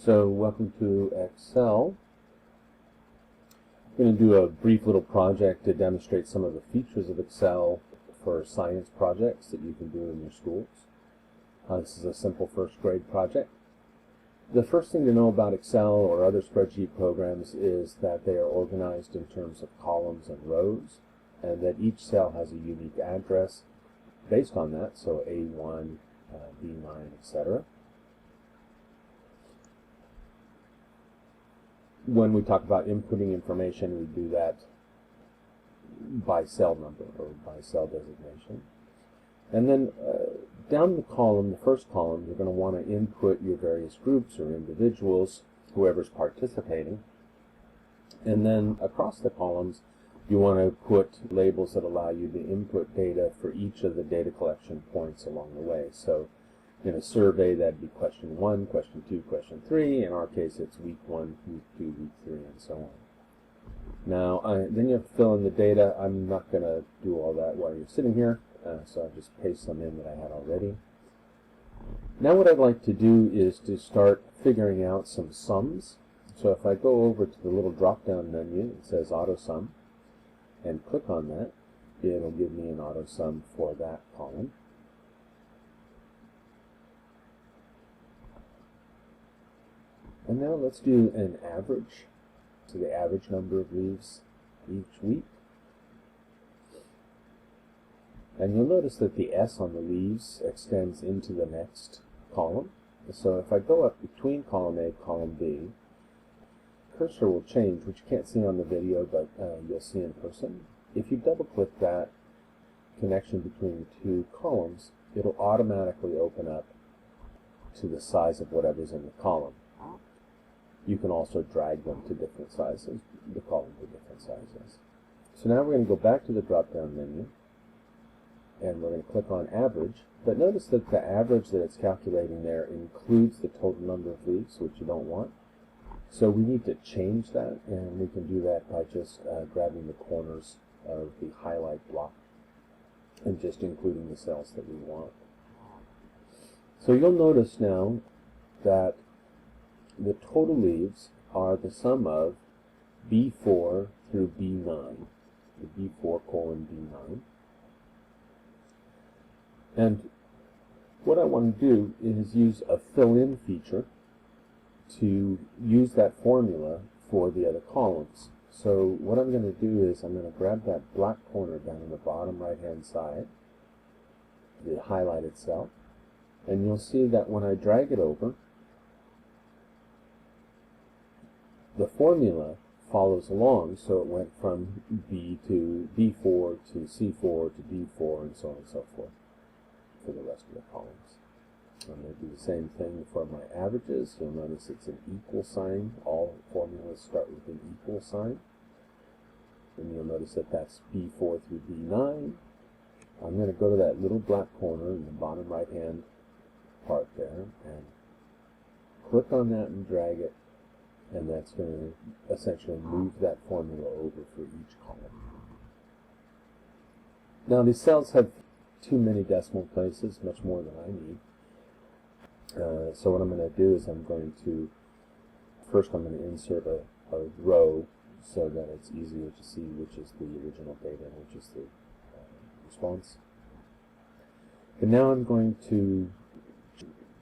So welcome to Excel. I'm going to do a brief little project to demonstrate some of the features of Excel for science projects that you can do in your schools. This is a simple first grade project. The first thing to know about Excel or other spreadsheet programs is that they are organized in terms of columns and rows, and that each cell has a unique address based on that, so A1, B9, etc. When we talk about inputting information, we do that by cell number or by cell designation. And then down the column, the first column, you're going to want to input your various groups or individuals, whoever's participating. And then across the columns, you want to put labels that allow you to input data for each of the data collection points along the way. So in a survey, that'd be question 1, question 2, question 3. In our case, it's week 1, week 2, week 3, and so on. Now, then you have to fill in the data. I'm not going to do all that while you're sitting here, so I'll just paste some in that I had already. Now what I'd like to do is to start figuring out some sums. So if I go over to the little drop-down menu, it says Auto Sum, and click on that, it'll give me an auto sum for that column. And now let's do an average, so the average number of leaves each week. And you'll notice that the S on the leaves extends into the next column. So if I go up between column A and column B, cursor will change, which you can't see on the video, but you'll see in person. If you double click that connection between the two columns, it'll automatically open up to the size of whatever's in the column. You can also drag them to different sizes, the column to different sizes. So now we're going to go back to the drop-down menu, and we're going to click on average. But notice that the average that it's calculating there includes the total number of leaves, which you don't want. So we need to change that, and we can do that by just grabbing the corners of the highlight block and just including the cells that we want. So you'll notice now that the total leaves are the sum of B4 through B9, the B4 colon B9. And what I want to do is use a fill-in feature to use that formula for the other columns. So what I'm going to do is I'm going to grab that black corner down in the bottom right-hand side, the highlighted cell, and you'll see that when I drag it over, the formula follows along, so it went from B to B4 to C4 to D4 and so on and so forth for the rest of the columns. I'm going to do the same thing for my averages. You'll notice it's an equal sign. All formulas start with an equal sign. And you'll notice that that's B4 through B9. I'm going to go to that little black corner in the bottom right hand part there and click on that and drag it. And that's going to essentially move that formula over for each column. Now these cells have too many decimal places, much more than I need. So what I'm going to do is first I'm going to insert a row so that it's easier to see which is the original data and which is the response. And now I'm going to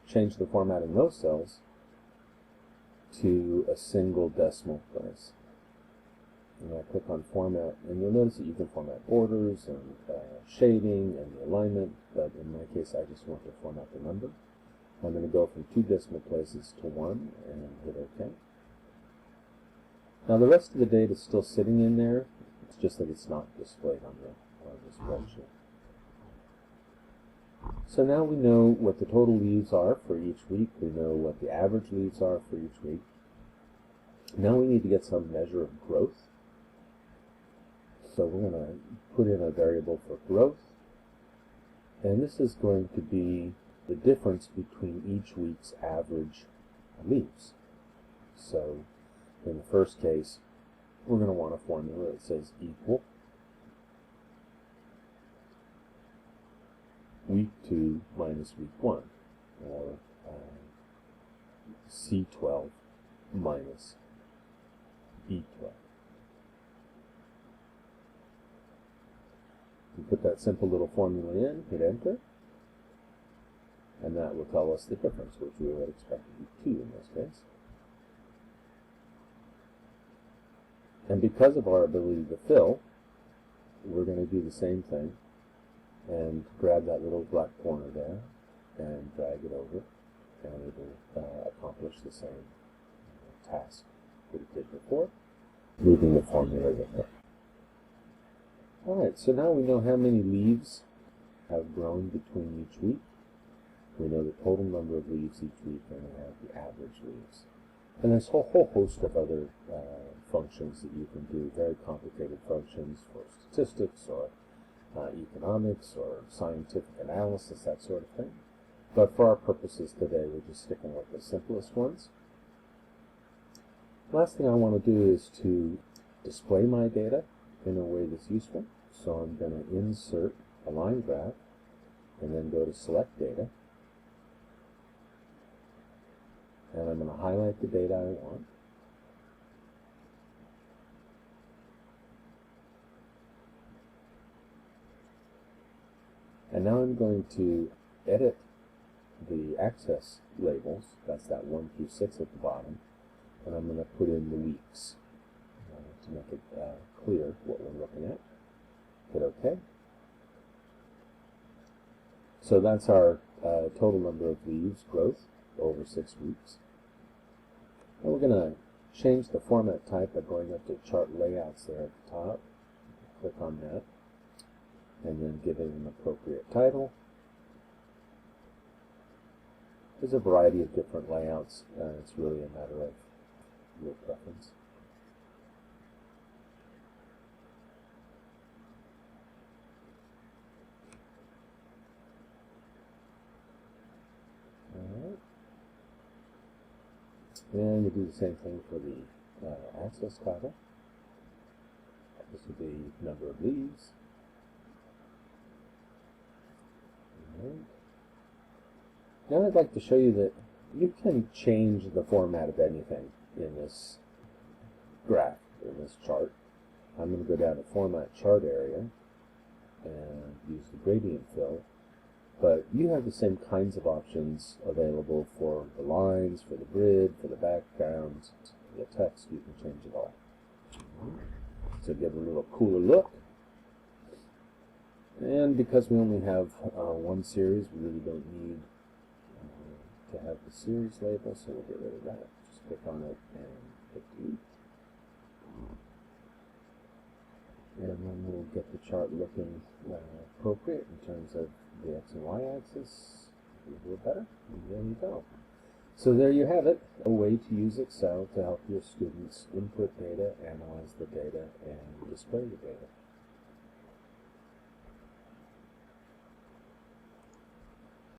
change the format in those cells to a single decimal place. And I click on format, and you'll notice that you can format borders and shading and the alignment, but in my case I just want to format the number. I'm going to go from 2 decimal places to 1 and hit OK. Now the rest of the data is still sitting in there, it's just that it's not displayed on the spreadsheet. So now we know what the total leaves are for each week. We know what the average leaves are for each week. Now we need to get some measure of growth. So we're going to put in a variable for growth. And this is going to be the difference between each week's average leaves. So in the first case, we're going to want a formula that says equal week 2 minus week 1, or C12 minus B12. You put that simple little formula in, hit enter, and that will tell us the difference, which we would expect to be 2 in this case. And because of our ability to fill, we're going to do the same thing and grab that little black corner there and drag it over, and it will accomplish the same task that it did before, moving the formula with it. Alright, so now we know how many leaves have grown between each week. We know the total number of leaves each week, and we have the average leaves. And there's a whole host of other functions that you can do, very complicated functions for statistics or economics or scientific analysis, that sort of thing. But for our purposes today, we're just sticking with the simplest ones. Last thing I want to do is to display my data in a way that's useful. So I'm going to insert a line graph and then go to select data. And I'm going to highlight the data I want. And now I'm going to edit the access labels. That's that 1 through 6 at the bottom. And I'm going to put in the weeks to make it clear what we're looking at. Hit OK. So that's our total number of leaves growth over 6 weeks. And we're going to change the format type by going up to chart layouts there at the top. Click on that, and then give it an appropriate title. There's a variety of different layouts. It's really a matter of your preference. Alright. And you do the same thing for the access title. This would be number of leaves. Alright. Now I'd like to show you that you can change the format of anything in this graph, in this chart. I'm going to go down to Format Chart area and use the gradient fill. But you have the same kinds of options available for the lines, for the grid, for the background, the text. You can change it all. So get a little cooler look. And because we only have one series, we really don't need to have the series label, so we'll get rid of that. Just click on it and hit delete. And then we'll get the chart looking appropriate in terms of the X and Y axis. A little better. And there you go. So there you have it, a way to use Excel to help your students input data, analyze the data, and display the data.